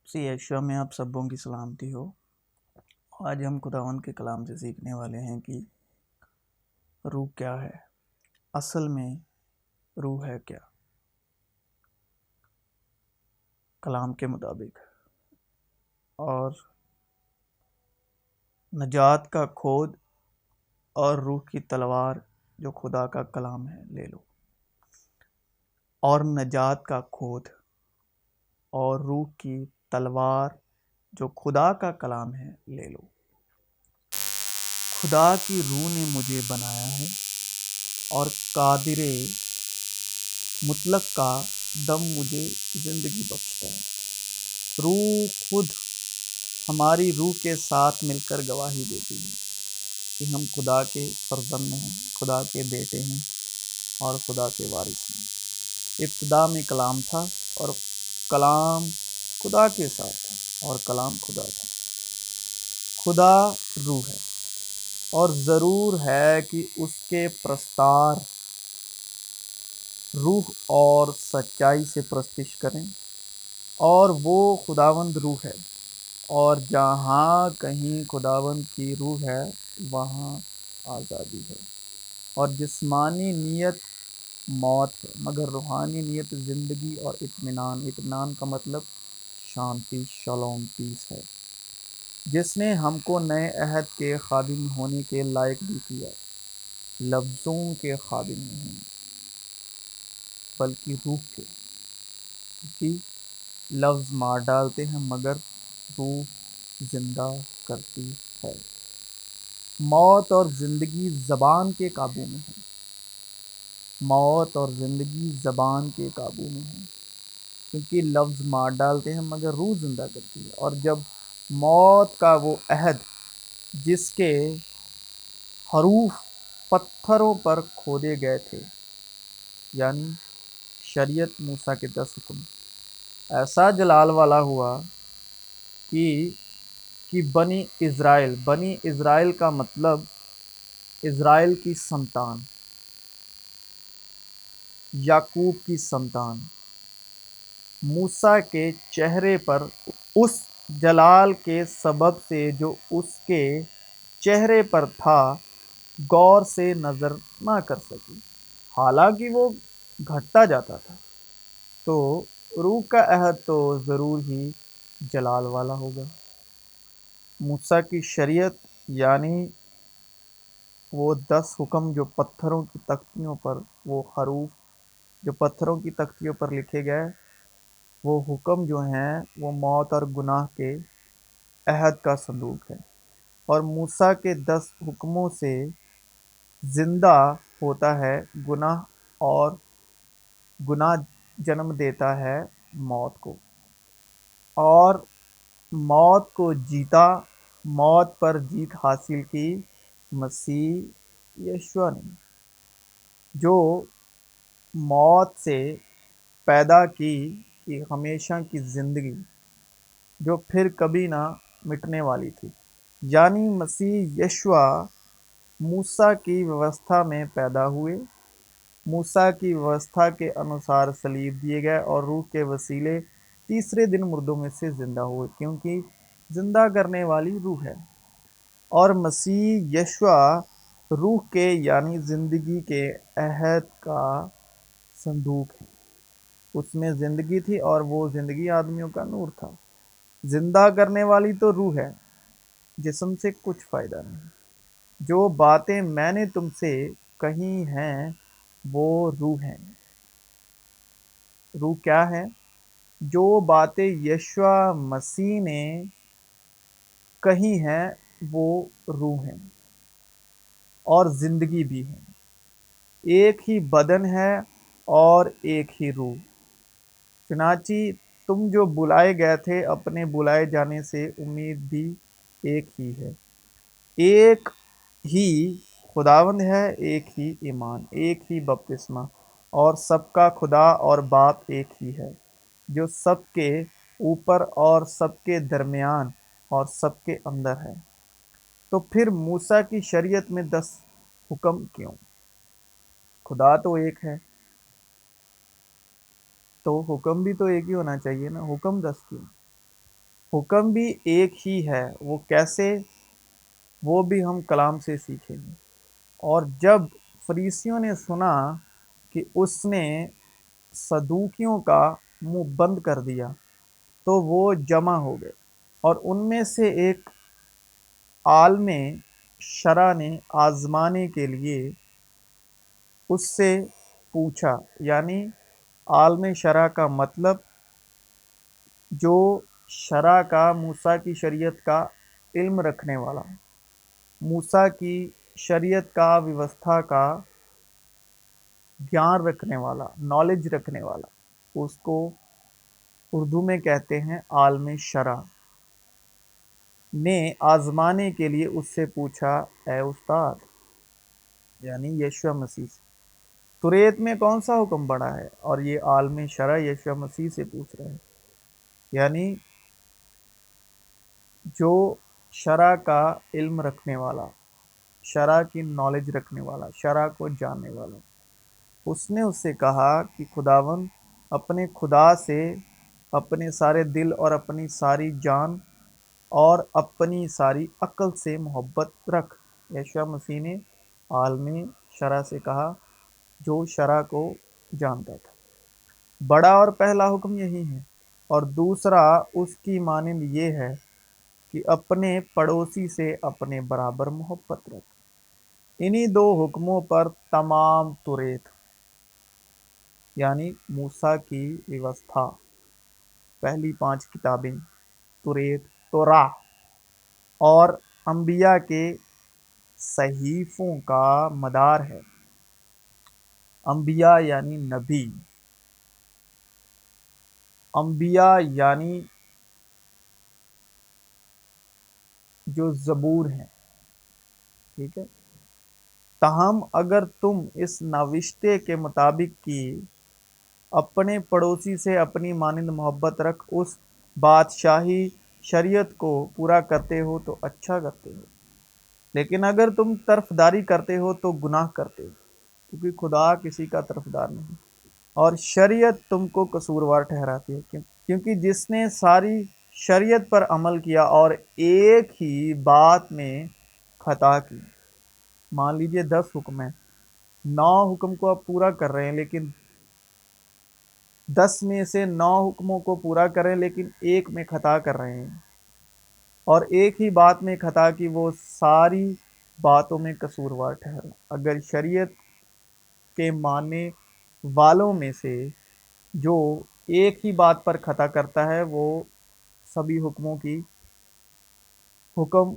سی Asia میں آپ سبوں کی سلامتی ہو۔ آج ہم خداوند کے کلام سے سیکھنے والے ہیں کہ روح کیا ہے، اصل میں روح ہے کیا۔ کلام کے مطابق اور نجات کا کھود اور روح کی تلوار جو خدا کا کلام ہے لے لو، اور نجات کا کھود اور روح کی تلوار جو خدا کا کلام ہے لے لو۔ خدا کی روح نے مجھے بنایا ہے اور قادر مطلق کا دم مجھے زندگی بخشتا ہے۔ روح خود ہماری روح کے ساتھ مل کر گواہی دیتی ہے کہ ہم خدا کے فرزند ہیں، خدا کے بیٹے ہیں اور خدا کے وارث ہیں۔ ابتدا میں کلام تھا اور کلام خدا کے ساتھ تھا اور کلام خدا تھا۔ خدا روح ہے اور ضرور ہے کہ اس کے پرستار روح اور سچائی سے پرستش کریں، اور وہ خداوند روح ہے، اور جہاں کہیں خداوند کی روح ہے وہاں آزادی ہے۔ اور جسمانی نیت موت ہے، مگر روحانی نیت زندگی اور اطمینان۔ اطمینان کا مطلب شانتی، شالوم، پیس ہے، جس نے ہم کو نئے عہد کے خادم ہونے کے لائق بھی کیا، لفظوں کے خادم نہیں بلکہ روح کے، کیونکہ لفظ مار ڈالتے ہیں مگر روح زندہ کرتی ہے۔ موت اور زندگی زبان کے قابو میں ہے، موت اور زندگی زبان کے قابو میں ہے، کیونکہ لفظ مار ڈالتے ہیں مگر روح زندہ کرتی ہے۔ اور جب موت کا وہ عہد جس کے حروف پتھروں پر کھودے گئے تھے، یعنی شریعت، موسیٰ کے 10 حکم، ایسا جلال والا ہوا کہ بنی اسرائیل کا مطلب اسرائیل کی سنتان، یعقوب کی سنتان، موسیٰ کے چہرے پر اس جلال کے سبب سے جو اس کے چہرے پر تھا غور سے نظر نہ کر سکی، حالانکہ وہ گھٹتا جاتا تھا۔ تو روح کا عہد تو ضرور ہی جلال والا ہوگا۔ موسیٰ کی شریعت یعنی وہ 10 حکم جو پتھروں کی تختیوں پر، وہ حروف جو پتھروں کی تختیوں پر لکھے گئے، وہ حکم جو ہیں وہ موت اور گناہ کے عہد کا صندوق ہے۔ اور موسیٰ کے 10 حکموں سے زندہ ہوتا ہے گناہ، اور گناہ جنم دیتا ہے موت کو، اور موت کو جیتا، موت پر جیت حاصل کی مسیح یشوع نے، جو موت سے پیدا کی ایک ہمیشہ کی زندگی جو پھر کبھی نہ مٹنے والی تھی۔ یعنی مسیح یشوع موسیٰ کی ویوستھا میں پیدا ہوئے، موسیٰ کی ویوستھا کے انوسار صلیب دیے گئے اور روح کے وسیلے تیسرے دن مردوں میں سے زندہ ہوئے، کیونکہ زندہ کرنے والی روح ہے۔ اور مسیح یشوع روح کے یعنی زندگی کے عہد کا صندوق ہے۔ اس میں زندگی تھی اور وہ زندگی آدمیوں کا نور تھا۔ زندہ کرنے والی تو روح ہے، جسم سے کچھ فائدہ نہیں۔ جو باتیں میں نے تم سے کہی ہیں وہ روح ہیں۔ روح کیا ہے؟ جو باتیں یشوع مسیح نے کہی ہیں وہ روح ہیں اور زندگی بھی ہیں۔ ایک ہی بدن ہے اور ایک ہی روح، چنانچہ تم جو بلائے گئے تھے اپنے بلائے جانے سے امید بھی ایک ہی ہے۔ ایک ہی خداوند ہے، ایک ہی ایمان، ایک ہی بپتسمہ، اور سب کا خدا اور باپ ایک ہی ہے، جو سب کے اوپر اور سب کے درمیان اور سب کے اندر ہے۔ تو پھر موسیٰ کی شریعت میں 10 حکم کیوں؟ خدا تو ایک ہے تو حکم بھی تو ایک ہی ہونا چاہیے نا، حکم 10 کیوں؟ حکم بھی ایک ہی ہے، وہ کیسے، وہ بھی ہم کلام سے سیکھیں گے۔ اور جب فریسیوں نے سنا کہ اس نے صدوقیوں کا منہ بند کر دیا تو وہ جمع ہو گئے، اور ان میں سے ایک عالم شرع نے آزمانے کے لیے اس سے پوچھا، یعنی عالم شرع کا مطلب جو شرع کا، موسیٰ کی شریعت کا علم رکھنے والا، موسیٰ کی شریعت کا، ویوستھا کا گیان رکھنے والا، نالج رکھنے والا، اس کو اردو میں کہتے ہیں عالم شرع، نے آزمانے کے لیے اس سے پوچھا، اے استاد، یعنی یشوع مسیح سے، توریت میں کون سا حکم بڑا ہے؟ اور یہ عالم شرع یشوع مسیح سے پوچھ رہے ہیں، یعنی جو شرع کا علم رکھنے والا، شرع کی نالج رکھنے والا، شرع کو جاننے والا۔ اس نے اس سے کہا کہ خداوند اپنے خدا سے اپنے سارے دل اور اپنی ساری جان اور اپنی ساری عقل سے محبت رکھ۔ یشوع مسیح نے عالم شرع سے کہا جو شرع کو جانتا تھا۔ بڑا اور پہلا حکم یہی ہے، اور دوسرا اس کی مانند یہ ہے کہ اپنے پڑوسی سے اپنے برابر محبت رکھ۔ انہی دو حکموں پر تمام توریت، یعنی موسیٰ کی ویوستھا، پہلی 5 کتابیں، توریت، توراہ، اور انبیاء کے صحیفوں کا مدار ہے۔ انبیاء یعنی نبی، انبیاء یعنی جو زبور ہیں، ٹھیک ہے۔ تاہم اگر تم اس نوشتے کے مطابق کی اپنے پڑوسی سے اپنی مانند محبت رکھ اس بادشاہی شریعت کو پورا کرتے ہو تو اچھا کرتے ہو، لیکن اگر تم طرفداری کرتے ہو تو گناہ کرتے ہو، کیونکہ خدا کسی کا طرفدار نہیں، اور شریعت تم کو قصوروار ٹھہراتی ہے، کیونکہ جس نے ساری شریعت پر عمل کیا اور ایک ہی بات میں خطا کی۔ مان لیجئے 10 حکم ہیں، 9 حکم کو آپ پورا کر رہے ہیں، لیکن 10 میں سے 9 حکموں کو پورا کریں لیکن ایک میں خطا کر رہے ہیں، اور ایک ہی بات میں خطا کی، وہ ساری باتوں میں قصوروار ٹھہرا۔ اگر شریعت کے ماننے والوں میں سے جو ایک ہی بات پر خطا کرتا ہے، وہ سبھی حکموں کی حکم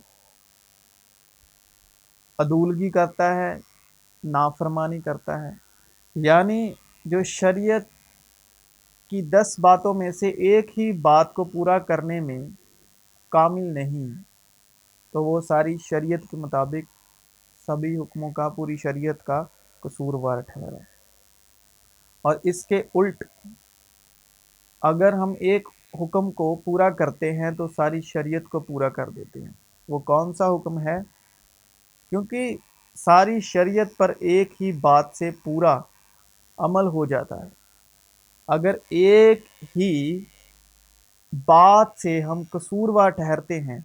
عدولگی کرتا ہے، نافرمانی کرتا ہے، یعنی جو شریعت کی 10 باتوں میں سے ایک ہی بات کو پورا کرنے میں کامل نہیں، تو وہ ساری شریعت کے مطابق سبھی حکموں کا، پوری شریعت کا قصوروار ٹھہرا۔ اور اس کے الٹ اگر ہم ایک حکم کو پورا کرتے ہیں تو ساری شریعت کو پورا کر دیتے ہیں۔ وہ کون سا حکم ہے؟ کیونکہ ساری شریعت پر ایک ہی بات سے پورا عمل ہو جاتا ہے۔ اگر ایک ہی بات سے ہم قصوروار ٹھہرتے ہیں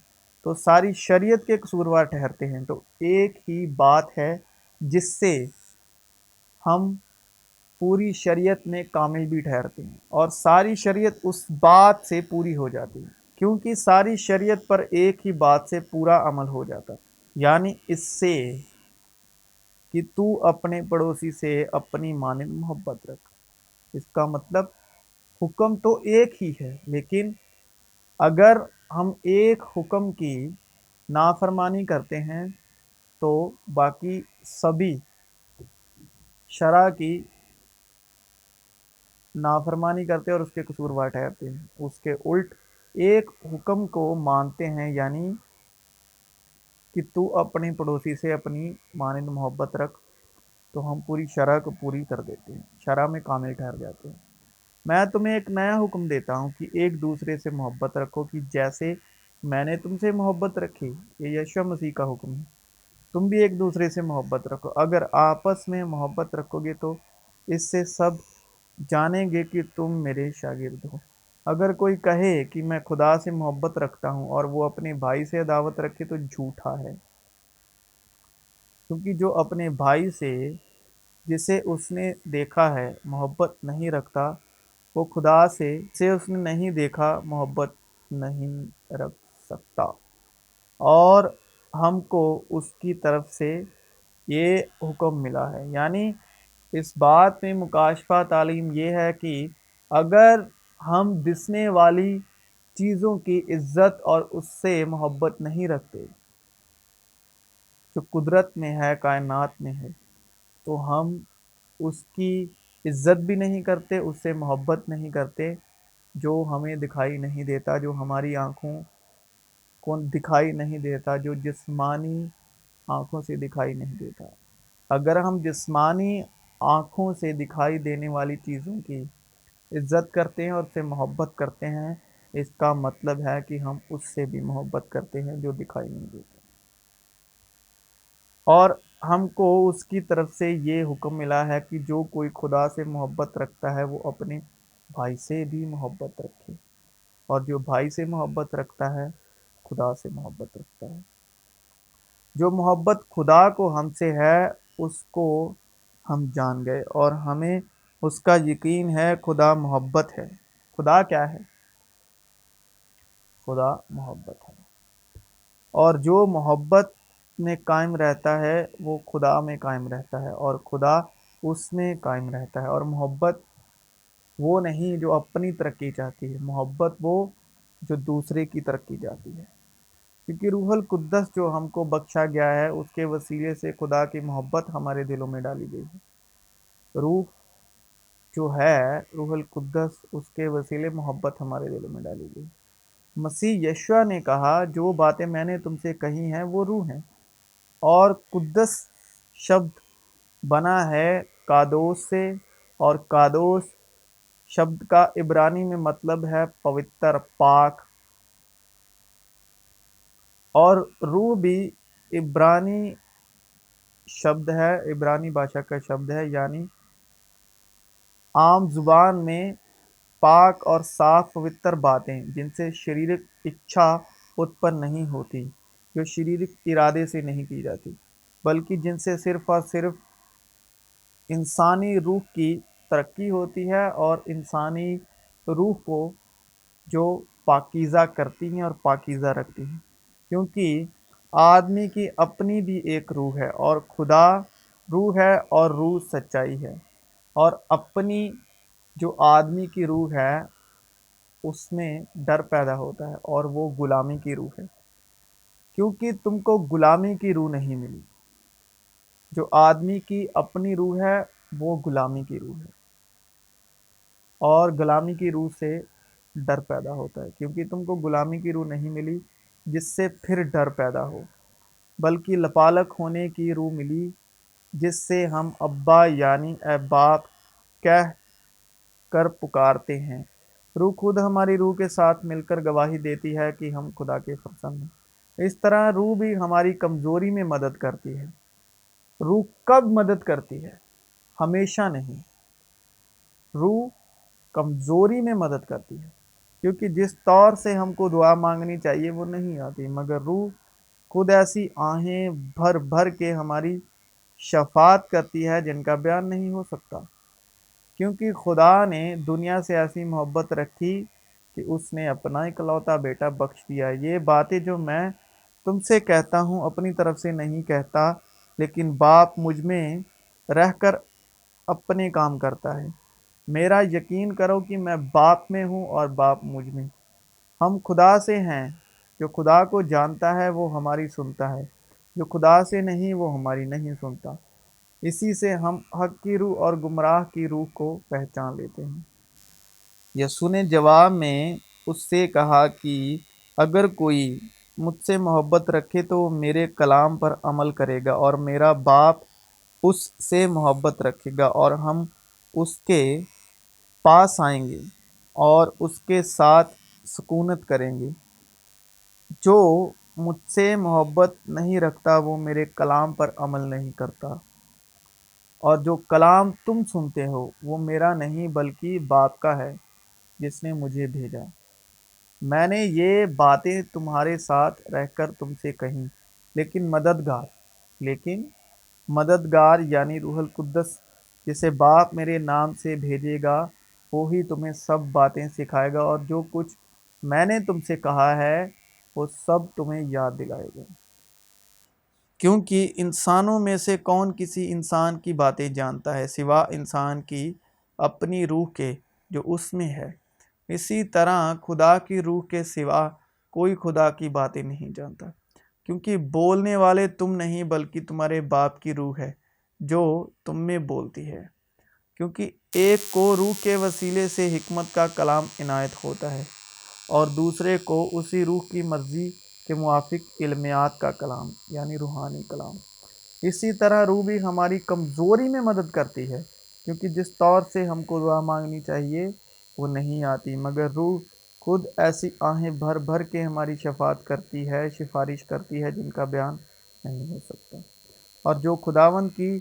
تو ساری شریعت کے قصوروار ٹھہرتے ہیں۔ تو ایک ہی بات ہے جس سے ہم پوری شریعت میں کامل بھی ٹھہرتے ہیں، اور ساری شریعت اس بات سے پوری ہو جاتی ہے، کیونکہ ساری شریعت پر ایک ہی بات سے پورا عمل ہو جاتا ہے، یعنی اس سے کہ تو اپنے پڑوسی سے اپنی مانند محبت رکھ۔ اس کا مطلب حکم تو ایک ہی ہے، لیکن اگر ہم ایک حکم کی نافرمانی کرتے ہیں تو باقی سبھی شرع کی نافرمانی کرتے ہیں اور اس کے قصوروار ٹھہرتے ہیں۔ اس کے الٹ ایک حکم کو مانتے ہیں، یعنی کہ تو اپنے پڑوسی سے اپنی مانند محبت رکھ، تو ہم پوری شرع کو پوری کر دیتے ہیں، شرع میں کامل ٹھہر جاتے ہیں۔ میں تمہیں ایک نیا حکم دیتا ہوں کہ ایک دوسرے سے محبت رکھو، کہ جیسے میں نے تم سے محبت رکھی۔ یہ یشوع مسیح کا حکم ہے، تم بھی ایک دوسرے سے محبت رکھو۔ اگر آپس میں محبت رکھو گے تو اس سے سب جانیں گے کہ تم میرے شاگرد ہو۔ اگر کوئی کہے کہ میں خدا سے محبت رکھتا ہوں اور وہ اپنے بھائی سے عداوت رکھے تو جھوٹا ہے، کیونکہ جو اپنے بھائی سے جسے اس نے دیکھا ہے محبت نہیں رکھتا، وہ خدا سے اس نے نہیں دیکھا محبت نہیں رکھ سکتا۔ اور ہم کو اس کی طرف سے یہ حکم ملا ہے، یعنی اس بات میں مکاشفہ تعلیم یہ ہے کہ اگر ہم دسنے والی چیزوں کی عزت اور اس سے محبت نہیں رکھتے جو قدرت میں ہے، کائنات میں ہے، تو ہم اس کی عزت بھی نہیں کرتے، اس سے محبت نہیں کرتے جو ہمیں دکھائی نہیں دیتا، جو ہماری آنکھوں کو دکھائی نہیں دیتا، جو جسمانی آنکھوں سے دکھائی نہیں دیتا۔ اگر ہم جسمانی آنکھوں سے دکھائی دینے والی چیزوں کی عزت کرتے ہیں اور اس سے محبت کرتے ہیں، اس کا مطلب ہے کہ ہم اس سے بھی محبت کرتے ہیں جو دکھائی نہیں دیتا۔ اور ہم کو اس کی طرف سے یہ حکم ملا ہے کہ جو کوئی خدا سے محبت رکھتا ہے وہ اپنے بھائی سے بھی محبت رکھے، اور جو بھائی سے محبت رکھتا ہے خدا سے محبت رکھتا ہے۔ جو محبت خدا کو ہم سے ہے اس کو ہم جان گئے اور ہمیں اس کا یقین ہے۔ خدا محبت ہے۔ خدا کیا ہے؟ خدا محبت ہے، اور جو محبت میں قائم رہتا ہے وہ خدا میں قائم رہتا ہے اور خدا اس میں قائم رہتا ہے۔ اور محبت وہ نہیں جو اپنی ترقی چاہتی ہے، محبت وہ جو دوسرے کی ترقی چاہتی ہے، کیونکہ روح القدس جو ہم کو بخشا گیا ہے اس کے وسیلے سے خدا کی محبت ہمارے دلوں میں ڈالی گئی ہے۔ روح جو ہے، روح القدس، اس کے وسیلے محبت ہمارے دلوں میں ڈالی گئی۔ مسیح یشوع نے کہا جو باتیں میں نے تم سے کہی ہیں وہ روح ہیں اور قدس شبد بنا ہے قادوس سے، اور قادوس شبد کا عبرانی میں مطلب ہے پوتر، پاک، اور روح بھی عبرانی شبد ہے، عبرانی بھاشا کا شبد ہے، یعنی عام زبان میں پاک اور صاف پوتر باتیں جن سے شریرک اچھا اتپن نہیں ہوتی، جو شریرک ارادے سے نہیں کی جاتی، بلکہ جن سے صرف اور صرف انسانی روح کی ترقی ہوتی ہے اور انسانی روح کو جو پاکیزہ کرتی ہیں اور پاکیزہ رکھتی ہیں، کیونکہ آدمی کی اپنی بھی ایک روح ہے اور خدا روح ہے اور روح سچائی ہے، اور اپنی جو آدمی کی روح ہے اس میں ڈر پیدا ہوتا ہے اور وہ غلامی کی روح ہے، کیونکہ تم کو غلامی کی روح نہیں ملی۔ جو آدمی کی اپنی روح ہے وہ غلامی کی روح ہے، اور غلامی کی روح سے ڈر پیدا ہوتا ہے، کیونکہ تم کو غلامی کی روح نہیں ملی جس سے پھر ڈر پیدا ہو، بلکہ لپالک ہونے کی روح ملی جس سے ہم ابا یعنی اے باپ کہہ کر پکارتے ہیں۔ روح خود ہماری روح کے ساتھ مل کر گواہی دیتی ہے کہ ہم خدا کے فرزند ہیں۔ اس طرح روح بھی ہماری کمزوری میں مدد کرتی ہے۔ روح کب مدد کرتی ہے؟ ہمیشہ نہیں۔ روح کمزوری میں مدد کرتی ہے، کیونکہ جس طور سے ہم کو دعا مانگنی چاہیے وہ نہیں آتی، مگر روح خود ایسی آہیں بھر بھر کے ہماری شفاعت کرتی ہے جن کا بیان نہیں ہو سکتا، کیونکہ خدا نے دنیا سے ایسی محبت رکھی کہ اس نے اپنا اکلوتا بیٹا بخش دیا۔ یہ باتیں جو میں تم سے کہتا ہوں اپنی طرف سے نہیں کہتا، لیکن باپ مجھ میں رہ کر اپنے کام کرتا ہے۔ میرا یقین کرو کہ میں باپ میں ہوں اور باپ مجھ میں۔ ہم خدا سے ہیں، جو خدا کو جانتا ہے وہ ہماری سنتا ہے، جو خدا سے نہیں وہ ہماری نہیں سنتا۔ اسی سے ہم حق کی روح اور گمراہ کی روح کو پہچان لیتے ہیں۔ یسوع نے جواب میں اس سے کہا کہ اگر کوئی مجھ سے محبت رکھے تو وہ میرے کلام پر عمل کرے گا، اور میرا باپ اس سے محبت رکھے گا اور ہم اس کے پاس آئیں گے اور اس کے ساتھ سکونت کریں گے۔ جو مجھ سے محبت نہیں رکھتا وہ میرے کلام پر عمل نہیں کرتا، اور جو کلام تم سنتے ہو وہ میرا نہیں بلکہ باپ کا ہے۔ جس نے مجھے بھیجا۔ میں نے یہ باتیں تمہارے ساتھ رہ کر تم سے کہیں، لیکن مددگار یعنی روح القدس جسے باپ میرے نام سے بھیجے گا، وہی تمہیں سب باتیں سکھائے گا اور جو کچھ میں نے تم سے کہا ہے وہ سب تمہیں یاد دلائے گا۔ کیونکہ انسانوں میں سے کون کسی انسان کی باتیں جانتا ہے سوا انسان کی اپنی روح کے جو اس میں ہے؟ اسی طرح خدا کی روح کے سوا کوئی خدا کی باتیں نہیں جانتا، کیونکہ بولنے والے تم نہیں بلکہ تمہارے باپ کی روح ہے جو تم میں بولتی ہے۔ کیونکہ ایک کو روح کے وسیلے سے حکمت کا کلام عنایت ہوتا ہے اور دوسرے کو اسی روح کی مرضی کے موافق علمیات کا کلام یعنی روحانی کلام۔ اسی طرح روح بھی ہماری کمزوری میں مدد کرتی ہے، کیونکہ جس طور سے ہم کو دعا مانگنی چاہیے وہ نہیں آتی، مگر روح خود ایسی آہیں بھر بھر کے ہماری شفاعت کرتی ہے، سفارش کرتی ہے جن کا بیان نہیں ہو سکتا۔ اور جو خداوند کی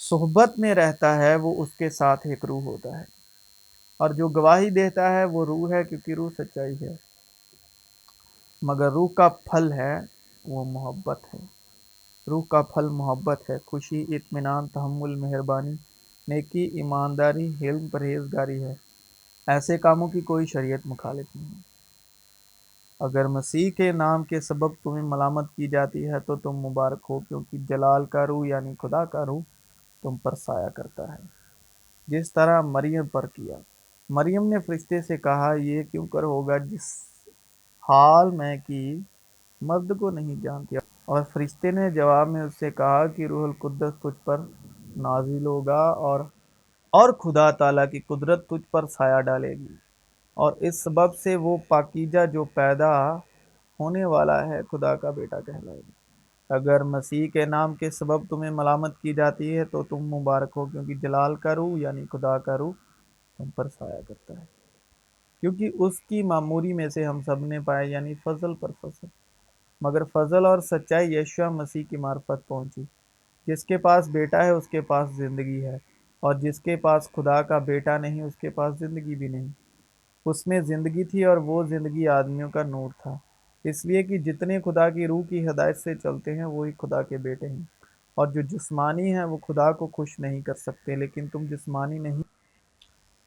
صحبت میں رہتا ہے وہ اس کے ساتھ ایک روح ہوتا ہے، اور جو گواہی دیتا ہے وہ روح ہے، کیونکہ روح سچائی ہے۔ مگر روح کا پھل ہے وہ محبت ہے۔ روح کا پھل محبت ہے، خوشی، اطمینان، تحمل، مہربانی، نیکی، ایمانداری، حلم، پرہیزگاری ہے۔ ایسے کاموں کی کوئی شریعت مخالف نہیں۔ اگر مسیح کے نام کے سبب تمہیں ملامت کی جاتی ہے تو تم مبارک ہو، کیونکہ جلال کا روح یعنی خدا کا روح تم پر سایہ کرتا ہے، جس طرح مریم پر کیا۔ مریم نے فرشتے سے کہا، یہ کیوں کر ہوگا جس حال میں کہ مرد کو نہیں جانتی؟ اور فرشتے نے جواب میں اس سے کہا کہ روح القدس تجھ پر نازل ہوگا اور خدا تعالیٰ کی قدرت تجھ پر سایہ ڈالے گی، اور اس سبب سے وہ پاکیزہ جو پیدا ہونے والا ہے خدا کا بیٹا کہلائے گا۔ اگر مسیح کے نام کے سبب تمہیں ملامت کی جاتی ہے تو تم مبارک ہو، کیونکہ جلال کا روح یعنی خدا کا روح تم پر سایہ کرتا ہے، کیونکہ اس کی معموری میں سے ہم سب نے پائے یعنی فضل پر فضل۔ مگر فضل اور سچائی یشوع مسیح کی معرفت پہنچی۔ جس کے پاس بیٹا ہے اس کے پاس زندگی ہے، اور جس کے پاس خدا کا بیٹا نہیں اس کے پاس زندگی بھی نہیں۔ اس میں زندگی تھی اور وہ زندگی آدمیوں کا نور تھا۔ اس لیے کہ جتنے خدا کی روح کی ہدایت سے چلتے ہیں وہی خدا کے بیٹے ہیں، اور جو جسمانی ہیں وہ خدا کو خوش نہیں کر سکتے۔ لیکن تم جسمانی نہیں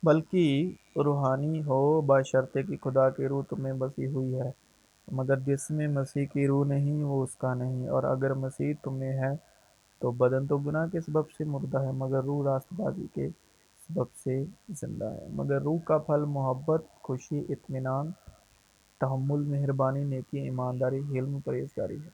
بلکہ روحانی ہو، بشرطے کہ خدا کی روح تمہیں بسی ہوئی ہے۔ مگر جس میں مسیح کی روح نہیں وہ اس کا نہیں۔ اور اگر مسیح تم میں ہے تو بدن تو گناہ کے سبب سے مردہ ہے، مگر روح راست بازی کے سبب سے زندہ ہے۔ مگر روح کا پھل محبت، خوشی، اطمینان، تحمل، مہربانی، نیکی، ایمانداری، حلم، پرہیزگاری ہے۔